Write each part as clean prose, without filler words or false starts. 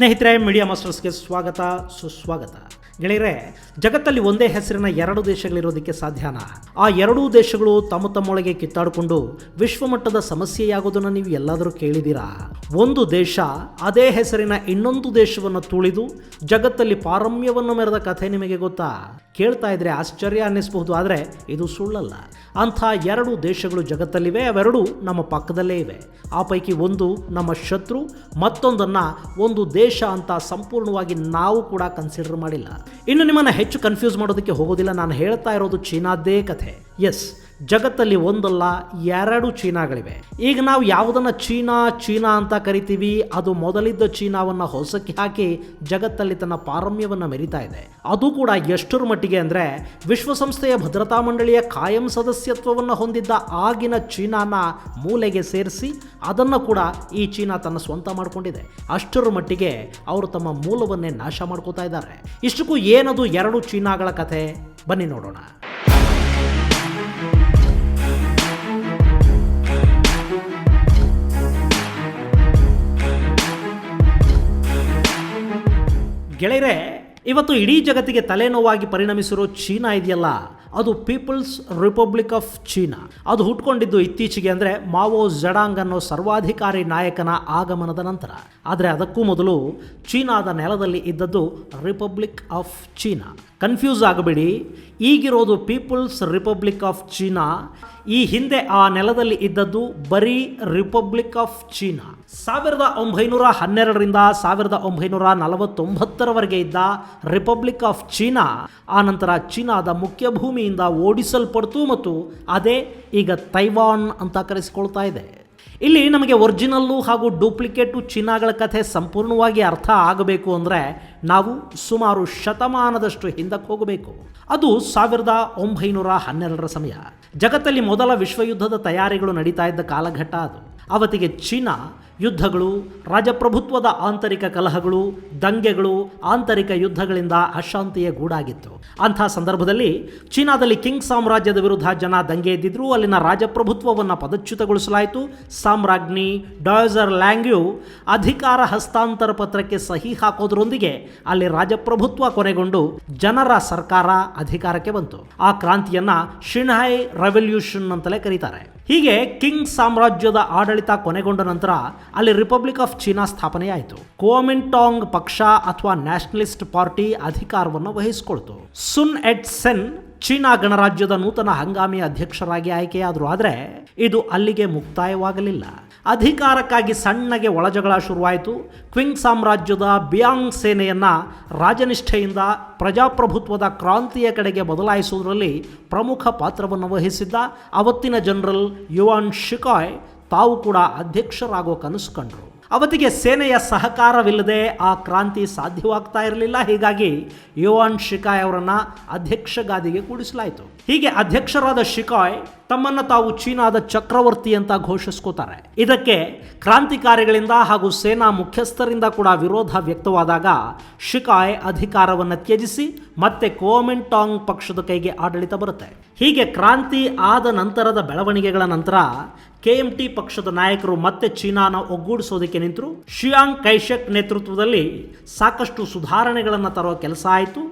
ಸ್ನೇಹಿತರೆ, ಮೀಡಿಯಾ ಮಾಸ್ಟರ್ಸ್ಗೆ ಸ್ವಾಗತ ಸುಸ್ವಾಗತ. ಗೆಳೆಯರೆ, ಜಗತ್ತಲ್ಲಿ ಒಂದೇ ಹೆಸರಿನ ಎರಡು ದೇಶಗಳಿರೋದಕ್ಕೆ ಸಾಧ್ಯನಾ? ಆ ಎರಡೂ ದೇಶಗಳು ತಮ್ಮೊಳಗೆ ಕಿತ್ತಾಡಿಕೊಂಡು ವಿಶ್ವಮಟ್ಟದ ಸಮಸ್ಯೆಯಾಗೋದನ್ನು ನೀವು ಎಲ್ಲಾದರೂ ಕೇಳಿದ್ದೀರಾ? ಒಂದು ದೇಶ ಅದೇ ಹೆಸರಿನ ಇನ್ನೊಂದು ದೇಶವನ್ನು ತುಳಿದು ಜಗತ್ತಲ್ಲಿ ಪಾರಮ್ಯವನ್ನು ಮೆರೆದ ಕಥೆ ನಿಮಗೆ ಗೊತ್ತಾ? ಕೇಳ್ತಾ ಇದ್ರೆ ಆಶ್ಚರ್ಯ ಅನ್ನಿಸಬಹುದು, ಆದರೆ ಇದು ಸುಳ್ಳಲ್ಲ. ಅಂಥ ಎರಡು ದೇಶಗಳು ಜಗತ್ತಲ್ಲಿವೆ. ಅವೆರಡೂ ನಮ್ಮ ಪಕ್ಕದಲ್ಲೇ ಇವೆ. ಆ ಪೈಕಿ ಒಂದು ನಮ್ಮ ಶತ್ರು, ಮತ್ತೊಂದನ್ನು ಒಂದು ದೇಶ ಅಂತ ಸಂಪೂರ್ಣವಾಗಿ ನಾವು ಕೂಡ ಕನ್ಸಿಡರ್ ಮಾಡಿಲ್ಲ. ಇನ್ನು ನಿಮ್ಮನ್ನು ಹೆಚ್ಚು ಕನ್ಫ್ಯೂಸ್ ಮಾಡೋದಕ್ಕೆ ಹೋಗೋದಿಲ್ಲ. ನಾನು ಹೇಳ್ತಾ ಇರೋದು ಚೀನಾದ್ದೇ ಕಥೆ. ಎಸ್, ಜಗತ್ತಲ್ಲಿ ಒಂದಲ್ಲ ಎರಡು ಚೀನಾಗಳಿವೆ. ಈಗ ನಾವು ಯಾವುದನ್ನು ಚೀನಾ ಅಂತ ಕರಿತೀವಿ, ಅದು ಮೊದಲಿದ್ದ ಚೀನಾವನ್ನು ಹೊಸಕ್ಕೆ ಹಾಕಿ ಜಗತ್ತಲ್ಲಿ ತನ್ನ ಪಾರಮ್ಯವನ್ನು ಮೆರಿತಾ ಇದೆ. ಅದು ಕೂಡ ಎಷ್ಟರ ಮಟ್ಟಿಗೆ ಅಂದರೆ, ವಿಶ್ವಸಂಸ್ಥೆಯ ಭದ್ರತಾ ಮಂಡಳಿಯ ಕಾಯಂ ಸದಸ್ಯತ್ವವನ್ನು ಹೊಂದಿದ್ದ ಆಗಿನ ಚೀನಾನ ಮೂಲೆಗೆ ಸೇರಿಸಿ ಅದನ್ನು ಕೂಡ ಈ ಚೀನಾ ತನ್ನ ಸ್ವಂತ ಮಾಡಿಕೊಂಡಿದೆ. ಅಷ್ಟರ ಮಟ್ಟಿಗೆ ಅವರು ತಮ್ಮ ಮೂಲವನ್ನೇ ನಾಶ ಮಾಡ್ಕೋತಾ ಇದ್ದಾರೆ. ಇಷ್ಟಕ್ಕೂ ಏನದು ಎರಡು ಚೀನಾಗಳ ಕಥೆ? ಬನ್ನಿ ನೋಡೋಣ. ಗೆಳೆಯರೆ, ಇವತ್ತು ಇಡೀ ಜಗತ್ತಿಗೆ ತಲೆನೋವಾಗಿ ಪರಿಣಮಿಸಿರೋ ಚೀನಾ ಇದೆಯಲ್ಲ, ಅದು ಪೀಪಲ್ಸ್ ರಿಪಬ್ಲಿಕ್ ಆಫ್ ಚೀನಾ. ಅದು ಹುಟ್ಕೊಂಡಿದ್ದು ಇತ್ತೀಚೆಗೆ, ಅಂದರೆ ಮಾವೋ ಝೆಡಾಂಗ್ ಅನ್ನೋ ಸರ್ವಾಧಿಕಾರಿ ನಾಯಕನ ಆಗಮನದ ನಂತರ. ಆದರೆ ಅದಕ್ಕೂ ಮೊದಲು ಚೀನಾದ ನೆಲದಲ್ಲಿ ಇದ್ದದ್ದು ರಿಪಬ್ಲಿಕ್ ಆಫ್ ಚೀನಾ. ಕನ್ಫ್ಯೂಸ್ ಆಗಬೇಡಿ, ಈಗಿರೋದು ಪೀಪಲ್ಸ್ ರಿಪಬ್ಲಿಕ್ ಆಫ್ ಚೀನಾ. ಈ ಹಿಂದೆ ಆ ನೆಲದಲ್ಲಿ ಇದ್ದದ್ದು ಬರೀ ರಿಪಬ್ಲಿಕ್ ಆಫ್ ಚೀನಾ. 1912ರಿಂದ 1949ರವರೆಗೆ ಇದ್ದ ರಿಪಬ್ಲಿಕ್ ಆಫ್ ಚೀನಾ ಆ ನಂತರ ಚೀನಾದ ಮುಖ್ಯ ಭೂಮಿಯಿಂದ ಓಡಿಸಲ್ಪಡ್ತು ಮತ್ತು ಅದೇ ಈಗ ತೈವಾನ್ ಅಂತ ಕರೆಸಿಕೊಳ್ತಾ ಇದೆ. ಇಲ್ಲಿ ನಮಗೆ ಒರಿಜಿನಲ್ಲು ಹಾಗೂ ಡೂಪ್ಲಿಕೇಟು ಚೀನಾಗಳ ಕಥೆ ಸಂಪೂರ್ಣವಾಗಿ ಅರ್ಥ ಆಗಬೇಕು ಅಂದರೆ ನಾವು ಸುಮಾರು ಶತಮಾನದಷ್ಟು ಹಿಂದಕ್ಕೆ ಹೋಗಬೇಕು. ಅದು 1912ರ ಸಮಯ. ಜಗತ್ತಲ್ಲಿ ಮೊದಲ ವಿಶ್ವಯುದ್ಧದ ತಯಾರಿಗಳು ನಡೀತಾ ಇದ್ದ ಕಾಲಘಟ್ಟ ಅದು. ಅವತ್ತಿಗೆ ಚೀನಾ ಯುದ್ಧಗಳು, ರಾಜಪ್ರಭುತ್ವದ ಆಂತರಿಕ ಕಲಹಗಳು, ದಂಗೆಗಳು, ಆಂತರಿಕ ಯುದ್ಧಗಳಿಂದ ಅಶಾಂತಿಯ ಗೂಡಾಗಿತ್ತು. ಅಂಥ ಸಂದರ್ಭದಲ್ಲಿ ಚೀನಾದಲ್ಲಿ ಕಿಂಗ್ ಸಾಮ್ರಾಜ್ಯದ ವಿರುದ್ಧ ಜನ ದಂಗೆ ಎದ್ದಿದ್ರು. ಅಲ್ಲಿನ ರಾಜಪ್ರಭುತ್ವವನ್ನು ಪದಚ್ಯುತಗೊಳಿಸಲಾಯಿತು. ಸಾಮ್ರಾಜ್ಞಿ ಡಾಯ್ಸರ್ ಲ್ಯಾಂಗ್ಯು ಅಧಿಕಾರ ಹಸ್ತಾಂತರ ಪತ್ರಕ್ಕೆ ಸಹಿ ಹಾಕೋದ್ರೊಂದಿಗೆ ಅಲ್ಲಿ ರಾಜಪ್ರಭುತ್ವ ಕೊನೆಗೊಂಡು ಜನರ ಸರ್ಕಾರ ಅಧಿಕಾರಕ್ಕೆ ಬಂತು. ಆ ಕ್ರಾಂತಿಯನ್ನ ಶಿನ್ಹೈ ರೆವಲ್ಯೂಷನ್ ಅಂತಲೇ ಕರೀತಾರೆ. ಹೀಗೆ ಕಿಂಗ್ ಸಾಮ್ರಾಜ್ಯದ ಆಡಳಿತ ಕೊನೆಗೊಂಡ ನಂತರ ಅಲ್ಲಿ ರಿಪಬ್ಲಿಕ್ ಆಫ್ ಚೀನಾ ಸ್ಥಾಪನೆಯಾಯಿತು. ಕುವೋಮಿಂಟಾಂಗ್ ಪಕ್ಷ ಅಥವಾ ನ್ಯಾಷನಲಿಸ್ಟ್ ಪಾರ್ಟಿ ಅಧಿಕಾರವನ್ನು ವಹಿಸಿಕೊಳ್ತು. ಸುನ್ ಎಟ್ ಸೆನ್ ಚೀನಾ ಗಣರಾಜ್ಯದ ನೂತನ ಹಂಗಾಮಿ ಅಧ್ಯಕ್ಷರಾಗಿ ಆಯ್ಕೆಯಾದರು. ಆದರೆ ಇದು ಅಲ್ಲಿಗೆ ಮುಕ್ತಾಯವಾಗಲಿಲ್ಲ. ಅಧಿಕಾರಕ್ಕಾಗಿ ಸಣ್ಣಗೆ ಒಳಜಗಳ ಶುರುವಾಯಿತು. ಕ್ವಿಂಗ್ ಸಾಮ್ರಾಜ್ಯದ ಬಿಯಾಂಗ್ ಸೇನೆಯನ್ನು ರಾಜನಿಷ್ಠೆಯಿಂದ ಪ್ರಜಾಪ್ರಭುತ್ವದ ಕ್ರಾಂತಿಯ ಕಡೆಗೆ ಬದಲಾಯಿಸುವುದರಲ್ಲಿ ಪ್ರಮುಖ ಪಾತ್ರವನ್ನು ವಹಿಸಿದ್ದ ಅವತ್ತಿನ ಜನರಲ್ ಯುವಾನ್ ಶಿಕಾಯ್ ತಾವು ಕೂಡ ಅಧ್ಯಕ್ಷರಾಗೋ ಕನಸು ಕಂಡರು. ಅವತ್ತಿಗೆ ಸೇನೆಯ ಸಹಕಾರವಿಲ್ಲದೆ ಆ ಕ್ರಾಂತಿ ಸಾಧ್ಯವಾಗ್ತಾ ಇರಲಿಲ್ಲ. ಹೀಗಾಗಿ ಯುವಾನ್ ಶಿಕಾಯ್ ಅವರನ್ನು ಅಧ್ಯಕ್ಷ ಗಾದಿಗೆ ಕೂಡಿಸಲಾಯಿತು. ಹೀಗೆ ಅಧ್ಯಕ್ಷರಾದ ಶಿಕಾಯ್ ತಮ್ಮನ್ನು ತಾವು ಚೀನಾದ ಚಕ್ರವರ್ತಿ ಅಂತ ಘೋಷಿಸ್ಕೋತಾರೆ. ಇದಕ್ಕೆ ಕ್ರಾಂತಿಕಾರಿಗಳಿಂದ ಹಾಗೂ ಸೇನಾ ಮುಖ್ಯಸ್ಥರಿಂದ ಕೂಡ ವಿರೋಧ ವ್ಯಕ್ತವಾದಾಗ ಶಿಕಾಯ್ ಅಧಿಕಾರವನ್ನು ತ್ಯಜಿಸಿ ಮತ್ತೆ ಕುವೋಮಿಂಟಾಂಗ್ ಪಕ್ಷದ ಕೈಗೆ ಆಡಳಿತ ಬರುತ್ತೆ. ಹೀಗೆ ಕ್ರಾಂತಿ ಆದ ನಂತರದ ಬೆಳವಣಿಗೆಗಳ ನಂತರ KMT ಪಕ್ಷದ ನಾಯಕರು ಮತ್ತೆ ಚೀನಾನ ಒಗ್ಗೂಡಿಸೋದಕ್ಕೆ ನಿಂತರು. ಶಿಯಾಂಗ್ ಕೈಶೆಕ್ ನೇತೃತ್ವದಲ್ಲಿ ಸಾಕಷ್ಟು ಸುಧಾರಣೆಗಳನ್ನು ತರೋ ಕೆಲಸ ಆಯಿತು.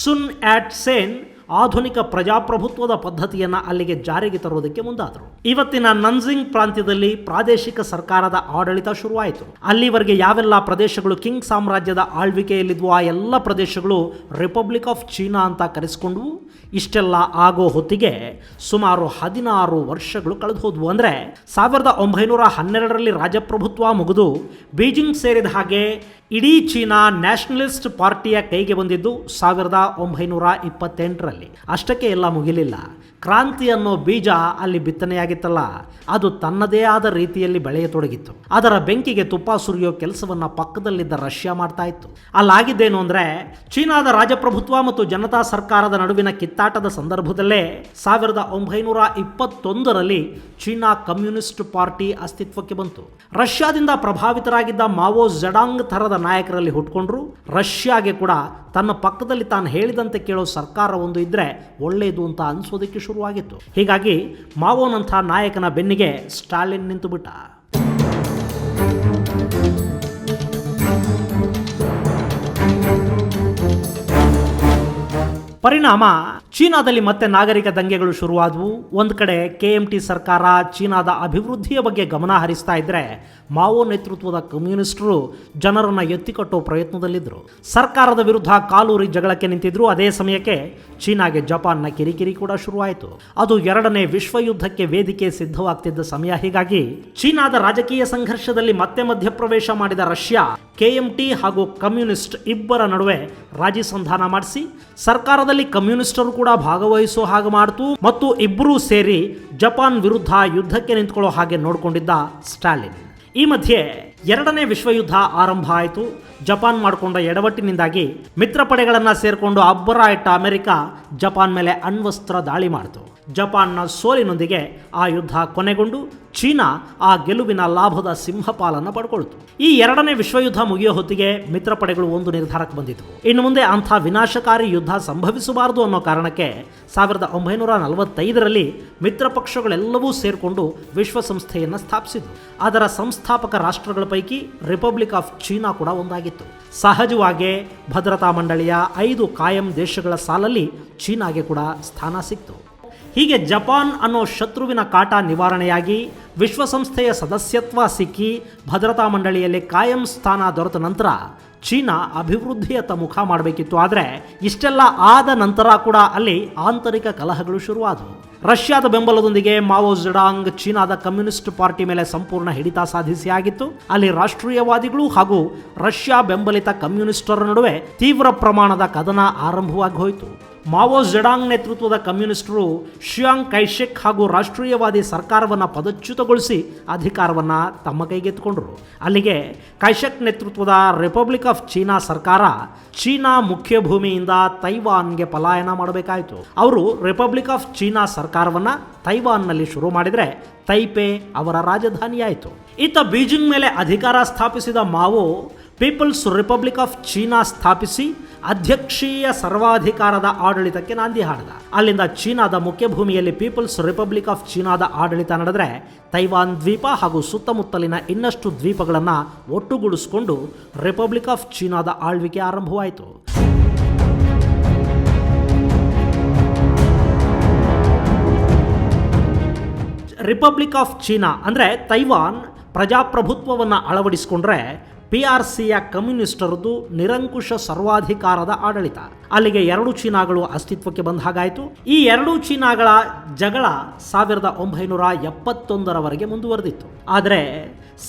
ಸುನ್ ಆಟ್ ಸೇನ್ ಆಧುನಿಕ ಪ್ರಜಾಪ್ರಭುತ್ವದ ಪದ್ಧತಿಯನ್ನು ಅಲ್ಲಿಗೆ ಜಾರಿಗೆ ತರೋದಕ್ಕೆ ಮುಂದಾದರು. ಇವತ್ತಿನ ನನ್ಜಿಂಗ್ ಪ್ರಾಂತ್ಯದಲ್ಲಿ ಪ್ರಾದೇಶಿಕ ಸರ್ಕಾರದ ಆಡಳಿತ ಶುರುವಾಯಿತು. ಅಲ್ಲಿವರೆಗೆ ಯಾವೆಲ್ಲ ಪ್ರದೇಶಗಳು ಕಿಂಗ್ ಸಾಮ್ರಾಜ್ಯದ ಆಳ್ವಿಕೆಯಲ್ಲಿದ್ವು ಆ ಎಲ್ಲ ಪ್ರದೇಶಗಳು ರಿಪಬ್ಲಿಕ್ ಆಫ್ ಚೀನಾ ಅಂತ ಕರೆಸಿಕೊಂಡ್ವು. ಇಷ್ಟೆಲ್ಲ ಆಗೋ ಹೊತ್ತಿಗೆ ಸುಮಾರು 16 ವರ್ಷಗಳು ಕಳೆದು ಹೋದ್ವು. ಅಂದರೆ 1912ರಲ್ಲಿ ರಾಜಪ್ರಭುತ್ವ ಮುಗಿದು ಬೀಜಿಂಗ್ ಸೇರಿದ ಹಾಗೆ ಇಡೀ ಚೀನಾ ನ್ಯಾಷನಲಿಸ್ಟ್ ಪಾರ್ಟಿಯ ಕೈಗೆ ಬಂದಿದ್ದು 1928ರಲ್ಲಿ. ಅಷ್ಟಕ್ಕೆ ಎಲ್ಲ ಮುಗಿಲಿಲ್ಲ. ಕ್ರಾಂತಿ ಅನ್ನೋ ಬೀಜ ಅಲ್ಲಿ ಬಿತ್ತನೆಯಾಗಿತ್ತಲ್ಲ, ಅದು ತನ್ನದೇ ಆದ ರೀತಿಯಲ್ಲಿ ಬೆಳೆಯತೊಡಗಿತ್ತು. ಅದರ ಬೆಂಕಿಗೆ ತುಪ್ಪ ಸುರಿಯೋ ಕೆಲಸವನ್ನ ಪಕ್ಕದಲ್ಲಿದ್ದ ರಷ್ಯಾ ಮಾಡ್ತಾ ಇತ್ತು. ಅಲ್ಲಾಗಿದ್ದೇನು ಅಂದರೆ, ಚೀನಾದ ರಾಜಪ್ರಭುತ್ವ ಮತ್ತು ಜನತಾ ಸರ್ಕಾರದ ನಡುವಿನ ಕಿತ್ತಾಟದ ಸಂದರ್ಭದಲ್ಲೇ 1921ರಲ್ಲಿ ಚೀನಾ ಕಮ್ಯುನಿಸ್ಟ್ ಪಾರ್ಟಿ ಅಸ್ತಿತ್ವಕ್ಕೆ ಬಂತು. ರಷ್ಯಾದಿಂದ ಪ್ರಭಾವಿತರಾಗಿದ್ದ ಮಾವೋ ಝೆಡಾಂಗ್ ಥರದ ನಾಯಕರಲ್ಲಿ ಹುಟ್ಕೊಂಡ್ರು. ರಷ್ಯಾಗೆ ಕೂಡ ತನ್ನ ಪಕ್ಕದಲ್ಲಿ ತಾನು ಹೇಳಿದಂತೆ ಕೇಳೋ ಸರ್ಕಾರ ಒಂದು ಇದ್ರೆ ಒಳ್ಳೆಯದು ಅಂತ ಅನಿಸೋದಕ್ಕೆ ಶುರುವಾಗಿತ್ತು. ಹೀಗಾಗಿ ಮಾವೋನಂಥ ನಾಯಕನ ಬೆನ್ನಿಗೆ ಸ್ಟಾಲಿನ್ ನಿಂತು ಬಿಟ್ಟ. ಪರಿಣಾಮ ಚೀನಾದಲ್ಲಿ ಮತ್ತೆ ನಾಗರಿಕ ದಂಗೆಗಳು ಶುರುವಾದವು. ಒಂದು ಕಡೆ KMT ಸರ್ಕಾರ ಚೀನಾದ ಅಭಿವೃದ್ಧಿಯ ಬಗ್ಗೆ ಗಮನ ಹರಿಸ್ತಾ ಇದ್ರೆ, ಮಾವೋ ನೇತೃತ್ವದ ಕಮ್ಯುನಿಸ್ಟರು ಜನರನ್ನ ಎತ್ತಿಕಟ್ಟೋ ಪ್ರಯತ್ನದಲ್ಲಿದ್ದರು. ಸರ್ಕಾರದ ವಿರುದ್ಧ ಕಾಲೂರಿ ಜಗಳಕ್ಕೆ ನಿಂತಿದ್ರು. ಅದೇ ಸಮಯಕ್ಕೆ ಚೀನಾಗೆ ಜಪಾನ್ನ ಕಿರಿಕಿರಿ ಕೂಡ ಶುರುವಾಯಿತು. ಅದು ಎರಡನೇ ವಿಶ್ವಯುದ್ಧಕ್ಕೆ ವೇದಿಕೆ ಸಿದ್ಧವಾಗ್ತಿದ್ದ ಸಮಯ. ಹೀಗಾಗಿ ಚೀನಾದ ರಾಜಕೀಯ ಸಂಘರ್ಷದಲ್ಲಿ ಮತ್ತೆ ಮಧ್ಯಪ್ರವೇಶ ಮಾಡಿದ ರಷ್ಯಾ KMT ಹಾಗೂ ಕಮ್ಯುನಿಸ್ಟ್ ಇಬ್ಬರ ನಡುವೆ ರಾಜಿ ಸಂಧಾನ ಮಾಡಿಸಿ ಸರ್ಕಾರದಲ್ಲಿ ಕಮ್ಯುನಿಸ್ಟರು ಕೂಡ ಭಾಗವಹಿಸೋ ಹಾಗೆ ಮಾಡ್ತು ಮತ್ತು ಇಬ್ಬರೂ ಸೇರಿ ಜಪಾನ್ ವಿರುದ್ಧ ಯುದ್ಧಕ್ಕೆ ನಿಂತ್ಕೊಳ್ಳೋ ಹಾಗೆ ನೋಡಿಕೊಂಡಿದ್ದ ಸ್ಟಾಲಿನ್. ಈ ಮಧ್ಯೆ ಎರಡನೇ ವಿಶ್ವಯುದ್ಧ ಆರಂಭ ಆಯಿತು. ಜಪಾನ್ ಮಾಡಿಕೊಂಡ ಎಡವಟ್ಟಿನಿಂದಾಗಿ ಮಿತ್ರ ಪಡೆಗಳನ್ನು ಸೇರಿಕೊಂಡು ಅಬ್ಬರ ಇಟ್ಟ ಅಮೆರಿಕ ಜಪಾನ್ ಮೇಲೆ ಅಣ್ವಸ್ತ್ರ ದಾಳಿ ಮಾಡಿತು. ಜಪಾನ್ನ ಸೋಲಿನೊಂದಿಗೆ ಆ ಯುದ್ಧ ಕೊನೆಗೊಂಡು ಚೀನಾ ಆ ಗೆಲುವಿನ ಲಾಭದ ಸಿಂಹಪಾಲನ್ನು ಪಡ್ಕೊಳ್ತು. ಈ ಎರಡನೇ ವಿಶ್ವಯುದ್ಧ ಮುಗಿಯೋ ಹೊತ್ತಿಗೆ ಮಿತ್ರ ಪಡೆಗಳು ಒಂದು ನಿರ್ಧಾರಕ್ಕೆ ಬಂದಿದ್ವು. ಇನ್ನು ಮುಂದೆ ಅಂಥ ವಿನಾಶಕಾರಿ ಯುದ್ಧ ಸಂಭವಿಸಬಾರದು ಅನ್ನೋ ಕಾರಣಕ್ಕೆ 1945ರಲ್ಲಿ ಮಿತ್ರ ಪಕ್ಷಗಳೆಲ್ಲವೂ ಸೇರಿಕೊಂಡು ವಿಶ್ವಸಂಸ್ಥೆಯನ್ನು ಸ್ಥಾಪಿಸಿದ್ರು. ಅದರ ಸಂಸ್ಥಾಪಕ ರಾಷ್ಟ್ರಗಳ ಪೈಕಿ ರಿಪಬ್ಲಿಕ್ ಆಫ್ ಚೀನಾ ಕೂಡ ಒಂದಾಗಿತ್ತು. ಸಹಜವಾಗಿ ಭದ್ರತಾ ಮಂಡಳಿಯ 5 ಕಾಯಂ ದೇಶಗಳ ಸಾಲಲ್ಲಿ ಚೀನಾಗೆ ಕೂಡ ಸ್ಥಾನ ಸಿಕ್ತು. ಹೀಗೆ ಜಪಾನ್ ಅನ್ನೋ ಶತ್ರುವಿನ ಕಾಟ ನಿವಾರಣೆಯಾಗಿ ವಿಶ್ವಸಂಸ್ಥೆಯ ಸದಸ್ಯತ್ವ ಸಿಕ್ಕಿ ಭದ್ರತಾ ಮಂಡಳಿಯಲ್ಲಿ ಕಾಯಂ ಸ್ಥಾನ ದೊರೆತ ನಂತರ ಚೀನಾ ಅಭಿವೃದ್ಧಿಯತ್ತ ಮುಖ ಮಾಡಬೇಕಿತ್ತು. ಆದರೆ ಇಷ್ಟೆಲ್ಲ ಆದ ನಂತರ ಕೂಡ ಅಲ್ಲಿ ಆಂತರಿಕ ಕಲಹಗಳು ಶುರುವಾದವು. ರಷ್ಯಾದ ಬೆಂಬಲದೊಂದಿಗೆ ಮಾವೋ ಜೆಡಾಂಗ್ ಚೀನಾದ ಕಮ್ಯುನಿಸ್ಟ್ ಪಾರ್ಟಿ ಮೇಲೆ ಸಂಪೂರ್ಣ ಹಿಡಿತ ಸಾಧಿಸಿ ಆಗಿತ್ತು. ಅಲ್ಲಿ ರಾಷ್ಟ್ರೀಯವಾದಿಗಳು ಹಾಗೂ ರಷ್ಯಾ ಬೆಂಬಲಿತ ಕಮ್ಯುನಿಸ್ಟರ ನಡುವೆ ತೀವ್ರ ಪ್ರಮಾಣದ ಕದನ ಆರಂಭವಾಗಿ ಹೋಯಿತು. ಮಾವೋ ಜೆಡಾಂಗ್ ನೇತೃತ್ವದ ಕಮ್ಯುನಿಸ್ಟರು ಶಿಯಾಂಗ್ ಕೈಶೆಕ್ ಹಾಗೂ ರಾಷ್ಟ್ರೀಯವಾದಿ ಸರ್ಕಾರವನ್ನು ಪದಚ್ಯುತಗೊಳಿಸಿ ಅಧಿಕಾರವನ್ನು ತಮ್ಮ ಕೈಗೆತ್ತಿಕೊಂಡರು. ಅಲ್ಲಿಗೆ ಕೈಶೆಕ್ ನೇತೃತ್ವದ ರಿಪಬ್ಲಿಕ್ ಆಫ್ ಚೀನಾ ಸರ್ಕಾರ ಚೀನಾ ಮುಖ್ಯ ಭೂಮಿಯಿಂದ ತೈವಾನ್ಗೆ ಪಲಾಯನ ಮಾಡಬೇಕಾಯಿತು. ಅವರು ರಿಪಬ್ಲಿಕ್ ಆಫ್ ಚೀನಾ ಸರ್ಕಾರವನ್ನು ತೈವಾನ್ನಲ್ಲಿ ಶುರು ಮಾಡಿದರೆ ತೈಪೆ ಅವರ ರಾಜಧಾನಿಯಾಯಿತು. ಇತ್ತ ಬೀಜಿಂಗ್ ಮೇಲೆ ಅಧಿಕಾರ ಸ್ಥಾಪಿಸಿದ Mao People's Republic of China ಸ್ಥಾಪಿಸಿ ಅಧ್ಯಕ್ಷೀಯ ಸರ್ವಾಧಿಕಾರದ ಆಡಳಿತಕ್ಕೆ ನಾಂದಿ ಹಾಡಿದ. ಅಲ್ಲಿಂದ ಚೀನಾದ ಮುಖ್ಯ ಭೂಮಿಯಲ್ಲಿ ಪೀಪಲ್ಸ್ ರಿಪಬ್ಲಿಕ್ ಆಫ್ ಚೀನಾದ ಆಡಳಿತ ನಡೆದರೆ ತೈವಾನ್ ದ್ವೀಪ ಹಾಗೂ ಸುತ್ತಮುತ್ತಲಿನ ಇನ್ನಷ್ಟು ದ್ವೀಪಗಳನ್ನು ಒಟ್ಟುಗೂಡಿಸಿಕೊಂಡು ರಿಪಬ್ಲಿಕ್ ಆಫ್ ಚೀನಾದ ಆಳ್ವಿಕೆ ಆರಂಭವಾಯಿತು. ರಿಪಬ್ಲಿಕ್ ಆಫ್ ಚೀನಾ ಅಂದರೆ ತೈವಾನ್ ಪ್ರಜಾಪ್ರಭುತ್ವವನ್ನು ಅಳವಡಿಸಿಕೊಂಡ್ರೆ PRCಯ ಕಮ್ಯುನಿಸ್ಟರದ್ದು ನಿರಂಕುಶ ಸರ್ವಾಧಿಕಾರದ ಆಡಳಿತ. ಅಲ್ಲಿಗೆ 2 ಚೀನಾಗಳು ಅಸ್ತಿತ್ವಕ್ಕೆ ಬಂದ ಹಾಗಾಯಿತು. ಈ 2 ಚೀನಾಗಳ ಜಗಳ 1971ರವರೆಗೆ ಮುಂದುವರೆದಿತ್ತು. ಆದರೆ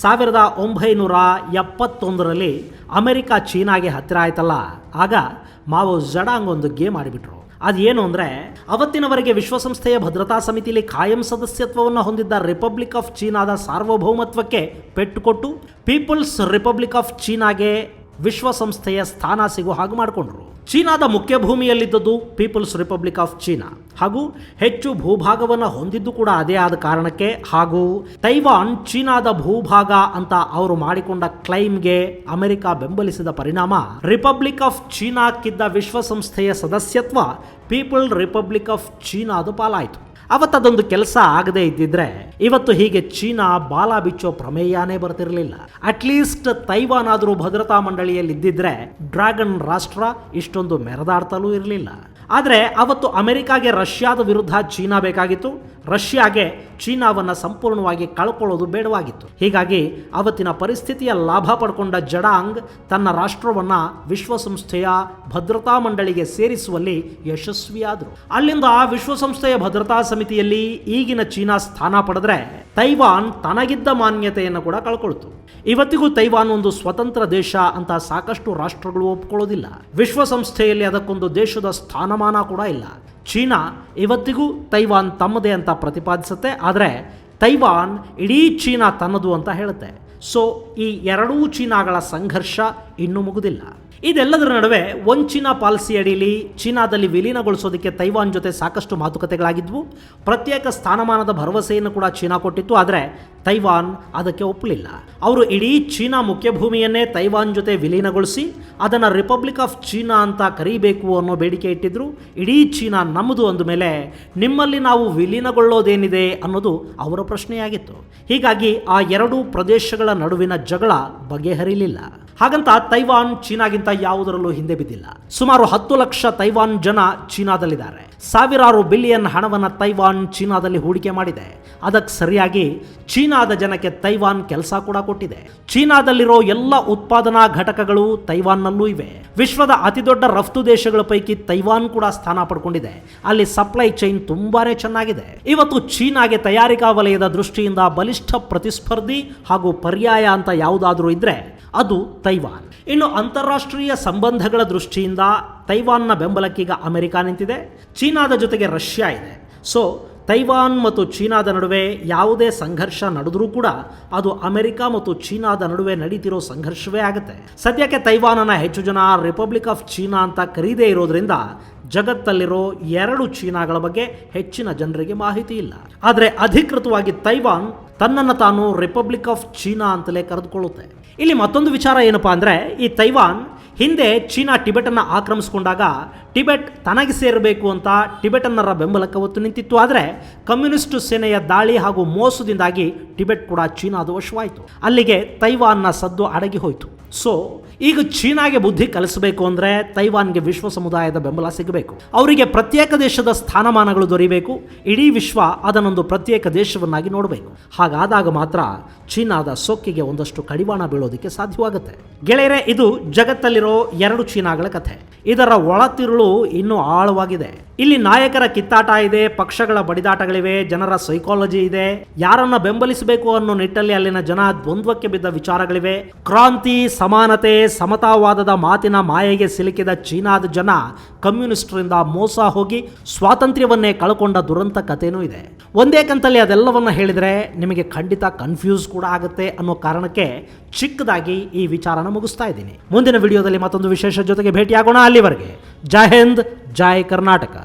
1971ರಲ್ಲಿ ಅಮೆರಿಕ ಚೀನಾಗೆ ಹತ್ತಿರ ಆಯ್ತಲ್ಲ, ಆಗ ಮಾವೋ ಜೆಡಾಂಗ್ ಒಂದು ಗೇಮ್ ಆಡಿಬಿಟ್ರು. ಅದೇನು ಅಂದರೆ, ಅವತ್ತಿನವರೆಗೆ ವಿಶ್ವಸಂಸ್ಥೆಯ ಭದ್ರತಾ ಸಮಿತಿಯಲ್ಲಿ ಕಾಯಂ ಸದಸ್ಯತ್ವವನ್ನು ಹೊಂದಿದ್ದ ರಿಪಬ್ಲಿಕ್ ಆಫ್ ಚೀನಾದ ಸಾರ್ವಭೌಮತ್ವಕ್ಕೆ ಪೆಟ್ಟುಕೊಟ್ಟು ಪೀಪಲ್ಸ್ ರಿಪಬ್ಲಿಕ್ ಆಫ್ ಚೀನಾಗೆ ವಿಶ್ವಸಂಸ್ಥೆಯ ಸ್ಥಾನ ಸಿಗೋ ಹಾಗೆ ಮಾಡಿಕೊಂಡ್ರು. ಚೀನಾದ ಮುಖ್ಯ ಭೂಮಿಯಲ್ಲಿದ್ದದ್ದು ಪೀಪಲ್ಸ್ ರಿಪಬ್ಲಿಕ್ ಆಫ್ ಚೀನಾ ಹಾಗೂ ಹೆಚ್ಚು ಭೂಭಾಗವನ್ನು ಹೊಂದಿದ್ದು ಕೂಡ ಅದೇ ಆದ ಕಾರಣಕ್ಕೆ, ಹಾಗೂ ತೈವಾನ್ ಚೀನಾದ ಭೂಭಾಗ ಅಂತ ಅವರು ಮಾಡಿಕೊಂಡ ಕ್ಲೈಮ್ಗೆ ಅಮೆರಿಕ ಬೆಂಬಲಿಸಿದ ಪರಿಣಾಮ ರಿಪಬ್ಲಿಕ್ ಆಫ್ ಚೀನಾಕ್ಕಿದ್ದ ವಿಶ್ವಸಂಸ್ಥೆಯ ಸದಸ್ಯತ್ವ ಪೀಪಲ್ ರಿಪಬ್ಲಿಕ್ ಆಫ್ ಚೀನಾದ ಪಾಲಾಯಿತು. ಅವತ್ತದೊಂದು ಕೆಲಸ ಆಗದೇ ಇದ್ದಿದ್ರೆ ಇವತ್ತು ಹೀಗೆ ಚೀನಾ ಬಾಲ ಬಿಚ್ಚೋ ಪ್ರಮೇಯನೇ ಬರ್ತಿರಲಿಲ್ಲ. ಅಟ್ಲೀಸ್ಟ್ ತೈವಾನ್ ಆದರೂ ಭದ್ರತಾ ಮಂಡಳಿಯಲ್ಲಿ ಇದ್ದಿದ್ರೆ ಡ್ರ್ಯಾಗನ್ ರಾಷ್ಟ್ರ ಇಷ್ಟೊಂದು ಮೆರೆದಾಡ್ತಲೂ ಇರಲಿಲ್ಲ. ಆದರೆ ಅವತ್ತು ಅಮೆರಿಕಾಗೆ ರಷ್ಯಾದ ವಿರುದ್ಧ ಚೀನಾ ಬೇಕಾಗಿತ್ತು, ರಷ್ಯಾಗೆ ಚೀನಾವನ್ನು ಸಂಪೂರ್ಣವಾಗಿ ಕಳ್ಕೊಳ್ಳೋದು ಬೇಡವಾಗಿತ್ತು. ಹೀಗಾಗಿ ಅವತ್ತಿನ ಪರಿಸ್ಥಿತಿಯ ಲಾಭ ಪಡ್ಕೊಂಡ ಜೆಡಾಂಗ್ ತನ್ನ ರಾಷ್ಟ್ರವನ್ನು ವಿಶ್ವಸಂಸ್ಥೆಯ ಭದ್ರತಾ ಮಂಡಳಿಗೆ ಸೇರಿಸುವಲ್ಲಿ ಯಶಸ್ವಿಯಾದರು. ಅಲ್ಲಿಂದ ವಿಶ್ವಸಂಸ್ಥೆಯ ಭದ್ರತಾ ಸಮಿತಿಯಲ್ಲಿ ಈಗಿನ ಚೀನಾ ಸ್ಥಾನ ಪಡೆದ್ರೆ ತೈವಾನ್ ತನಗಿದ್ದ ಮಾನ್ಯತೆಯನ್ನು ಕೂಡ ಕಳ್ಕೊಳ್ತು. ಇವತ್ತಿಗೂ ತೈವಾನ್ ಒಂದು ಸ್ವತಂತ್ರ ದೇಶ ಅಂತ ಸಾಕಷ್ಟು ರಾಷ್ಟ್ರಗಳು ಒಪ್ಕೊಳ್ಳೋದಿಲ್ಲ. ವಿಶ್ವಸಂಸ್ಥೆಯಲ್ಲಿ ಅದಕ್ಕೊಂದು ದೇಶದ ಸ್ಥಾನಮಾನ ಕೂಡ ಇಲ್ಲ. ಚೀನಾ ಇವತ್ತಿಗೂ ತೈವಾನ್ ತಮ್ಮದೇ ಅಂತ ಪ್ರತಿಪಾದಿಸುತ್ತೆ, ಆದರೆ ತೈವಾನ್ ಇಡೀ ಚೀನಾ ತನ್ನದು ಅಂತ ಹೇಳುತ್ತೆ. ಸೊ ಈ 2 ಚೀನಾಗಳ ಸಂಘರ್ಷ ಇನ್ನೂ ಮುಗುದಿಲ್ಲ. ಇದೆಲ್ಲದರ ನಡುವೆ ಒಂದು ಚೀನಾ ಪಾಲಿಸಿ ಅಡಿಯಲ್ಲಿ ಚೀನಾದಲ್ಲಿ ವಿಲೀನಗೊಳಿಸೋದಕ್ಕೆ ತೈವಾನ್ ಜೊತೆ ಸಾಕಷ್ಟು ಮಾತುಕತೆಗಳಾಗಿದ್ವು. ಪ್ರತ್ಯೇಕ ಸ್ಥಾನಮಾನದ ಭರವಸೆಯನ್ನು ಕೂಡ ಚೀನಾ ಕೊಟ್ಟಿತ್ತು, ಆದರೆ ತೈವಾನ್ ಅದಕ್ಕೆ ಒಪ್ಪಲಿಲ್ಲ. ಅವರು ಇಡೀ ಚೀನಾ ಮುಖ್ಯ ಭೂಮಿಯನ್ನೇ ತೈವಾನ್ ಜೊತೆ ವಿಲೀನಗೊಳಿಸಿ ಅದನ್ನು ರಿಪಬ್ಲಿಕ್ ಆಫ್ ಚೀನಾ ಅಂತ ಕರೀಬೇಕು ಅನ್ನೋ ಬೇಡಿಕೆ ಇಟ್ಟಿದ್ರು. ಇಡೀ ಚೀನಾ ನಮ್ಮದು ಅಂದಮೇಲೆ ನಿಮ್ಮಲ್ಲಿ ನಾವು ವಿಲೀನಗೊಳ್ಳೋದೇನಿದೆ ಅನ್ನೋದು ಅವರ ಪ್ರಶ್ನೆಯಾಗಿತ್ತು. ಹೀಗಾಗಿ ಆ 2 ಪ್ರದೇಶಗಳ ನಡುವಿನ ಜಗಳ ಬಗೆಹರಿಲಿಲ್ಲ. ಹಾಗಂತ ತೈವಾನ್ ಚೀನಾಗಿಂತ ಯಾವುದರಲ್ಲೂ ಹಿಂದೆ ಬಿದ್ದಿಲ್ಲ. ಸುಮಾರು 10 ಲಕ್ಷ ತೈವಾನ್ ಜನ ಚೀನಾದಲ್ಲಿದ್ದಾರೆ. ಸಾವಿರಾರು ಬಿಲಿಯನ್ ಹಣವನ್ನು ತೈವಾನ್ ಚೀನಾದಲ್ಲಿ ಹೂಡಿಕೆ ಮಾಡಿದೆ. ಅದಕ್ಕೆ ಸರಿಯಾಗಿ ಚೀನಾದ ಜನಕ್ಕೆ ತೈವಾನ್ ಕೆಲಸ ಕೂಡ ಕೊಟ್ಟಿದೆ. ಚೀನಾದಲ್ಲಿರೋ ಎಲ್ಲ ಉತ್ಪಾದನಾ ಘಟಕಗಳು ತೈವಾನ್ನಲ್ಲೂ ಇವೆ. ವಿಶ್ವದ ಅತಿದೊಡ್ಡ ರಫ್ತು ದೇಶಗಳ ಪೈಕಿ ತೈವಾನ್ ಕೂಡ ಸ್ಥಾನ ಪಡ್ಕೊಂಡಿದೆ. ಅಲ್ಲಿ ಸಪ್ಲೈ ಚೈನ್ ತುಂಬಾನೇ ಚೆನ್ನಾಗಿದೆ. ಇವತ್ತು ಚೀನಾಗೆ ತಯಾರಿಕಾ ವಲಯದ ದೃಷ್ಟಿಯಿಂದ ಬಲಿಷ್ಠ ಪ್ರತಿಸ್ಪರ್ಧಿ ಹಾಗೂ ಪರ್ಯಾಯ ಅಂತ ಯಾವುದಾದ್ರೂ ಇದ್ರೆ ಅದು ತೈವಾನ್. ಇನ್ನು ಅಂತಾರಾಷ್ಟ್ರೀಯ ಸಂಬಂಧಗಳ ದೃಷ್ಟಿಯಿಂದ ತೈವಾನ್ನ ಬೆಂಬಲಕ್ಕೀಗ ಅಮೆರಿಕ ನಿಂತಿದೆ. ಚೀನಾದ ಜೊತೆಗೆ ರಷ್ಯಾ ಇದೆ. ಸೊ ತೈವಾನ್ ಮತ್ತು ಚೀನಾದ ನಡುವೆ ಯಾವುದೇ ಸಂಘರ್ಷ ನಡೆದರೂ ಕೂಡ ಅದು ಅಮೆರಿಕ ಮತ್ತು ಚೀನಾದ ನಡುವೆ ನಡೀತಿರೋ ಸಂಘರ್ಷವೇ ಆಗುತ್ತೆ. ಸದ್ಯಕ್ಕೆ ತೈವಾನನ್ನು ಹೆಚ್ಚು ಜನ ರಿಪಬ್ಲಿಕ್ ಆಫ್ ಚೀನಾ ಅಂತ ಕರೀದೇ ಇರೋದ್ರಿಂದ ಜಗತ್ತಲ್ಲಿರೋ 2 ಚೀನಾಗಳ ಬಗ್ಗೆ ಹೆಚ್ಚಿನ ಜನರಿಗೆ ಮಾಹಿತಿ ಇಲ್ಲ. ಆದರೆ ಅಧಿಕೃತವಾಗಿ ತೈವಾನ್ ತನ್ನನ್ನು ತಾನು ರಿಪಬ್ಲಿಕ್ ಆಫ್ ಚೀನಾ ಅಂತಲೇ ಕರೆದುಕೊಳ್ಳುತ್ತೆ. ಇಲ್ಲಿ ಮತ್ತೊಂದು ವಿಚಾರ ಏನಪ್ಪಾ ಅಂದರೆ, ಈ ತೈವಾನ್ ಹಿಂದೆ ಚೀನಾ ಟಿಬೆಟನ್ನು ಆಕ್ರಮಿಸಿಕೊಂಡಾಗ ಟಿಬೆಟ್ ತನಗೆ ಸೇರಬೇಕು ಅಂತ ಟಿಬೆಟನ್ನರ ಬೆಂಬಲಕ್ಕೆ ಒತ್ತು ನಿಂತಿತ್ತು. ಆದರೆ ಕಮ್ಯುನಿಸ್ಟ್ ಸೇನೆಯ ದಾಳಿ ಹಾಗೂ ಮೋಸದಿಂದಾಗಿ ಟಿಬೆಟ್ ಕೂಡ ಚೀನಾದ ವಶವಾಯಿತು. ಅಲ್ಲಿಗೆ ತೈವಾನ್ನ ಸದ್ದು ಅಡಗಿ ಹೋಯಿತು. ಸೊ ಈಗ ಚೀನಾಗೆ ಬುದ್ಧಿ ಕಲಿಸಬೇಕು ಅಂದರೆ ತೈವಾನ್ಗೆ ವಿಶ್ವ ಸಮುದಾಯದ ಬೆಂಬಲ ಸಿಗಬೇಕು. ಅವರಿಗೆ ಪ್ರತ್ಯೇಕ ದೇಶದ ಸ್ಥಾನಮಾನಗಳು ದೊರೆಯಬೇಕು. ಇಡೀ ವಿಶ್ವ ಅದನ್ನೊಂದು ಪ್ರತ್ಯೇಕ ದೇಶವನ್ನಾಗಿ ನೋಡಬೇಕು. ಹಾಗಾದಾಗ ಮಾತ್ರ ಚೀನಾದ ಸೊಕ್ಕಿಗೆ ಒಂದಷ್ಟು ಕಡಿವಾಣ ಬೀಳೋದಕ್ಕೆ ಸಾಧ್ಯವಾಗುತ್ತೆ. ಗೆಳೆಯರೆ, ಇದು ಜಗತ್ತಲ್ಲಿರೋ 2 ಚೀನಾಗಳ ಕಥೆ. ಇದರ ಒಳತಿರುಳು ಇನ್ನೂ ಆಳವಾಗಿದೆ. ಇಲ್ಲಿ ನಾಯಕರ ಕಿತ್ತಾಟ ಇದೆ, ಪಕ್ಷಗಳ ಬಡಿದಾಟಗಳಿವೆ, ಜನರ ಸೈಕಾಲಜಿ ಇದೆ, ಯಾರನ್ನ ಬೆಂಬಲಿಸಬೇಕು ಅನ್ನೋ ನಿಟ್ಟಲ್ಲಿ ಅಲ್ಲಿನ ಜನ ದ್ವಂದ್ವಕ್ಕೆ ಬಿದ್ದ ವಿಚಾರಗಳಿವೆ. ಕ್ರಾಂತಿ, ಸಮಾನತೆ, ಸಮತಾವಾದದ ಮಾತಿನ ಮಾಯೆಗೆ ಸಿಲುಕಿದ ಚೀನಾದ ಜನ ಕಮ್ಯುನಿಸ್ಟರಿಂದ ಮೋಸ ಹೋಗಿ ಸ್ವಾತಂತ್ರ್ಯವನ್ನೇ ಕಳ್ಕೊಂಡ ದುರಂತ ಕಥೆನೂ ಇದೆ. ಒಂದೇ ಕಂತಲ್ಲಿ ಅದೆಲ್ಲವನ್ನ ಹೇಳಿದರೆ ನಿಮಗೆ ಖಂಡಿತ ಕನ್ಫ್ಯೂಸ್ ಕೂಡ ಆಗುತ್ತೆ ಅನ್ನೋ ಕಾರಣಕ್ಕೆ ಚಿಕ್ಕದಾಗಿ ಈ ವಿಚಾರನ ಮುಗಿಸ್ತಾ ಇದ್ದೀನಿ. ಮುಂದಿನ ವಿಡಿಯೋದಲ್ಲಿ ಮತ್ತೊಂದು ವಿಶೇಷ ಜೊತೆಗೆ ಭೇಟಿಯಾಗೋಣ. ಅಲ್ಲಿವರೆಗೆ ಜೈ ಹಿಂದ್, ಜೈ ಕರ್ನಾಟಕ.